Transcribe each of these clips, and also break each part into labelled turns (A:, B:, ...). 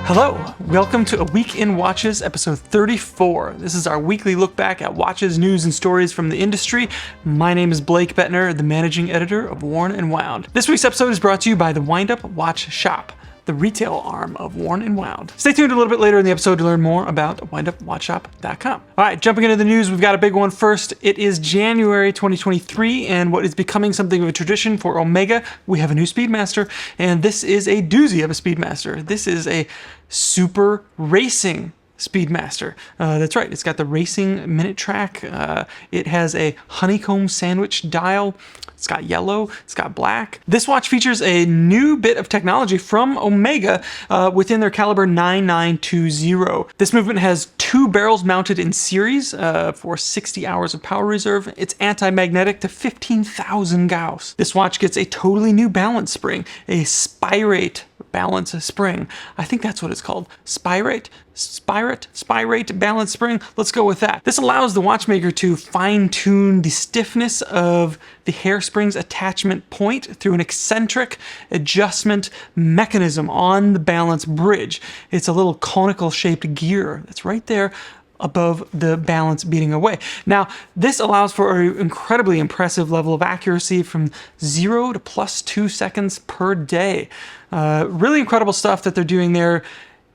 A: Hello, welcome to A Week in Watches, episode 34. This is our weekly look back at watches, news, and stories from the industry. My name is Blake Bettner, the managing editor of Worn & Wound. This week's episode is brought to you by the Windup Watch Shop, the retail arm of Worn & Wound. Stay tuned a little bit later in the episode to learn more about windupwatchshop.com. All right, jumping into the news, we've got a big one first. It is January 2023, and what is becoming something of a tradition for Omega, we have a new Speedmaster, and this is a doozy of a Speedmaster. This is a super racing Speedmaster. That's right, it's got the racing minute track. It has a honeycomb sandwich dial. It's got yellow, it's got black. This watch features a new bit of technology from Omega within their caliber 9920. This movement has two barrels mounted in series for 60 hours of power reserve. It's anti-magnetic to 15,000 Gauss. This watch gets a totally new balance spring, a Spirate balance spring. I think that's what it's called. Spirate balance spring. Let's go with that. This allows the watchmaker to fine-tune the stiffness of the hairspring's attachment point through an eccentric adjustment mechanism on the balance bridge. It's a little conical shaped gear that's right there above the balance beating away. Now, this allows for an incredibly impressive level of accuracy from 0 to +2 seconds per day. Really incredible stuff that they're doing there,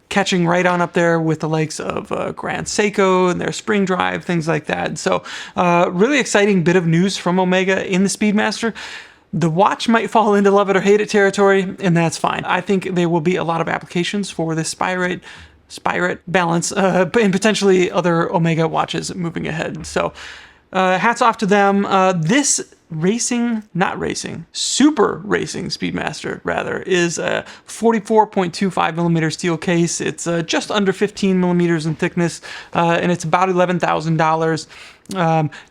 A: catching right on up there with the likes of Grand Seiko and their spring drive, things like that. So really exciting bit of news from Omega in the Speedmaster. The watch might fall into love it or hate it territory, and that's fine. I think there will be a lot of applications for this Spirate balance and potentially other Omega watches moving ahead. So hats off to them. This super racing Speedmaster rather, is a 44.25 millimeter steel case. It's just under 15 millimeters in thickness, and it's about $11,000.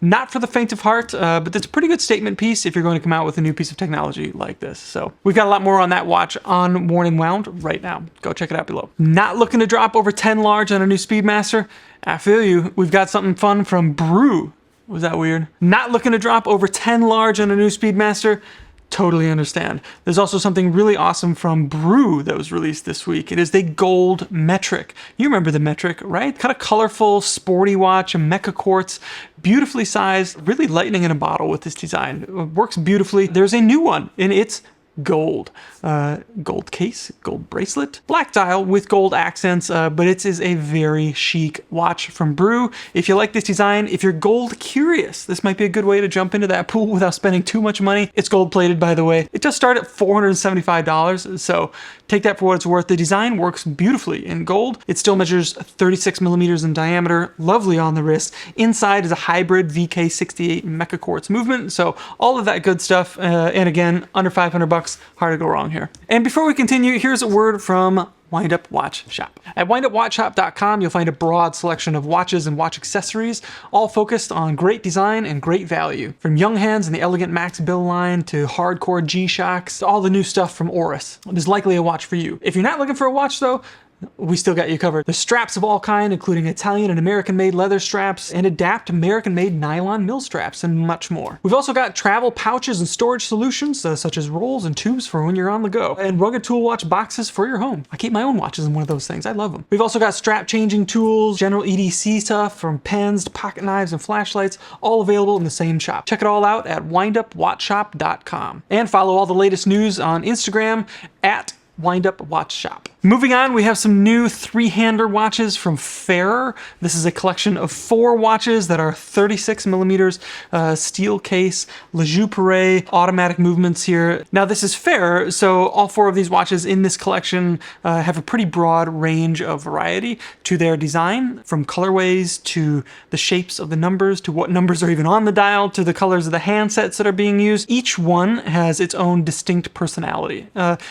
A: Not for the faint of heart, but it's a pretty good statement piece if you're going to come out with a new piece of technology like this. So we've got a lot more on that watch on Worn & Wound right now. Go check it out below. Not looking to drop over 10 large on a new Speedmaster? I feel you. We've got something fun from Brew. Was that weird? Not looking to drop over 10 large on a new Speedmaster? Totally understand. There's also something really awesome from Brew that was released this week. It is the gold metric. You remember the metric, right? Kind of colorful, sporty watch, a mecha quartz, beautifully sized, really lightning in a bottle with this design. It works beautifully. There's a new one, and it's gold. Gold case, gold bracelet, black dial with gold accents, but it is a very chic watch from Brew. If you like this design, if you're gold curious, this might be a good way to jump into that pool without spending too much money. It's gold plated, by the way. It does start at $475, so take that for what it's worth. The design works beautifully in gold. It still measures 36 millimeters in diameter, lovely on the wrist. Inside is a hybrid VK68 mecha quartz movement, so all of that good stuff, and again, under 500 bucks, hard to go wrong here. And before we continue, here's a word from Windup Watch Shop. At windupwatchshop.com, you'll find a broad selection of watches and watch accessories, all focused on great design and great value. From young hands in the elegant Max Bill line to hardcore G-Shocks, all the new stuff from Oris. There's likely a watch for you. If you're not looking for a watch though, we still got you covered. There's straps of all kind, including Italian and American-made leather straps, and adapt American-made nylon mill straps, and much more. We've also got travel pouches and storage solutions, such as rolls and tubes for when you're on the go, and rugged tool watch boxes for your home. I keep my own watches in one of those things. I love them. We've also got strap-changing tools, general EDC stuff, from pens to pocket knives and flashlights, all available in the same shop. Check it all out at windupwatchshop.com. And follow all the latest news on Instagram at Windup Watch Shop. Moving on, we have some new three-hander watches from Fairer. This is a collection of 4 watches that are 36 millimeters, steel case, Le Jeu Perret, automatic movements here. Now this is Fairer, so all 4 of these watches in this collection have a pretty broad range of variety to their design, from colorways to the shapes of the numbers, to what numbers are even on the dial, to the colors of the handsets that are being used. Each one has its own distinct personality.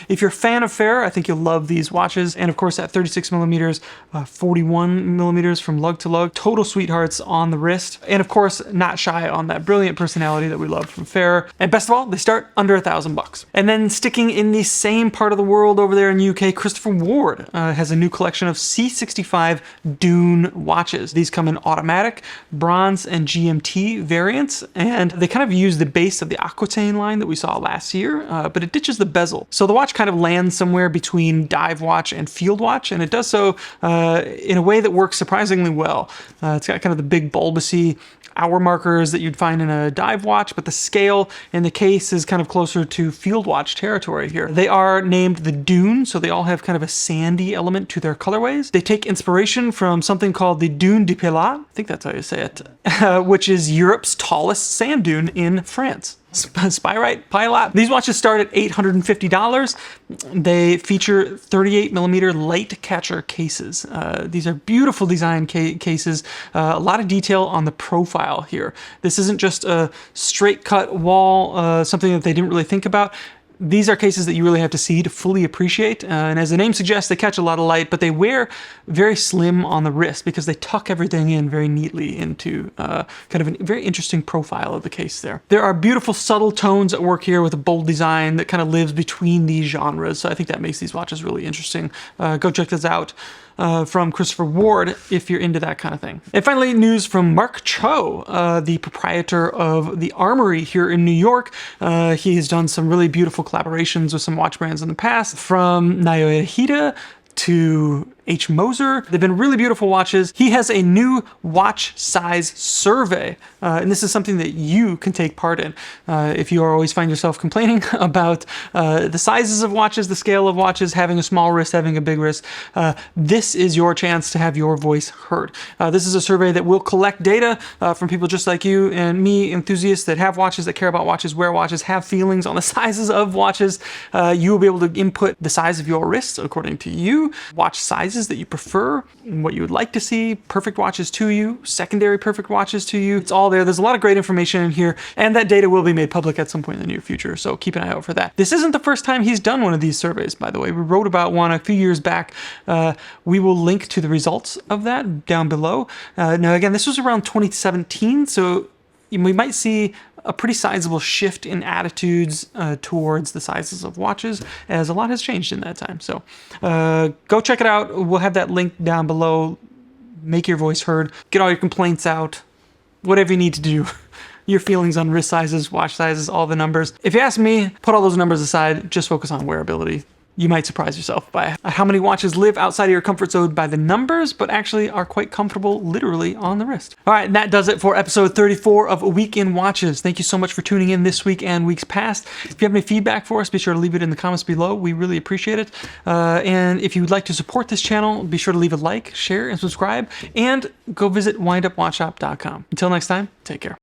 A: If you're a fan of Fairer, I think you'll love these watches. And of course at 36 millimeters, 41 millimeters from lug to lug, total sweethearts on the wrist, and of course not shy on that brilliant personality that we love from Fairer. And best of all, they start under $1,000. And then sticking in the same part of the world over there in the UK, Christopher Ward has a new collection of C65 Dune watches. These come in automatic, bronze, and GMT variants, and they kind of use the base of the Aquitaine line that we saw last year, but it ditches the bezel. So the watch kind of lands somewhere between dive watch watch and field watch, and it does so in a way that works surprisingly well. It's got kind of the big bulbousy hour markers that you'd find in a dive watch, but the scale in the case is kind of closer to field watch territory here. They are named the Dune, so they all have kind of a sandy element to their colorways. They take inspiration from something called the Dune de Pilat, I think that's how you say it, which is Europe's tallest sand dune in France. Spirate Pilot. These watches start at $850. They feature 38 millimeter light catcher cases. These are beautiful design cases. A lot of detail on the profile here. This isn't just a straight cut wall, something that they didn't really think about. These are cases that you really have to see to fully appreciate. And as the name suggests, they catch a lot of light, but they wear very slim on the wrist because they tuck everything in very neatly into kind of a very interesting profile of the case there. There are beautiful subtle tones at work here with a bold design that kind of lives between these genres. So I think that makes these watches really interesting. Go check this out. From Christopher Ward, if you're into that kind of thing. And finally, news from Mark Cho, the proprietor of the Armory here in New York. He has done some really beautiful collaborations with some watch brands in the past, from Naoya to H. Moser. They've been really beautiful watches. He has a new watch size survey, and this is something that you can take part in. If you always find yourself complaining about the sizes of watches, the scale of watches, having a small wrist, having a big wrist, this is your chance to have your voice heard. This is a survey that will collect data from people just like you and me, enthusiasts that have watches, that care about watches, wear watches, have feelings on the sizes of watches. You will be able to input the size of your wrists according to you, watch sizes that you prefer, what you would like to see, perfect watches to you, secondary perfect watches to you. It's all there. There's a lot of great information in here, and that data will be made public at some point in the near future, so keep an eye out for that. This isn't the first time he's done one of these surveys, by the way. We wrote about one a few years back. We will link to the results of that down below. Now, again, this was around 2017, so we might see a pretty sizable shift in attitudes towards the sizes of watches, as a lot has changed in that time. So go check it out. We'll have that link down below. Make your voice heard. Get all your complaints out. Whatever you need to do. Your feelings on wrist sizes, watch sizes, all the numbers. If you ask me, put all those numbers aside. Just focus on wearability. You might surprise yourself by how many watches live outside of your comfort zone by the numbers, but actually are quite comfortable literally on the wrist. All right, and that does it for episode 34 of A Week in Watches. Thank you so much for tuning in this week and weeks past. If you have any feedback for us, be sure to leave it in the comments below. We really appreciate it. And if you would like to support this channel, be sure to leave a like, share, and subscribe, and go visit windupwatchshop.com. Until next time, take care.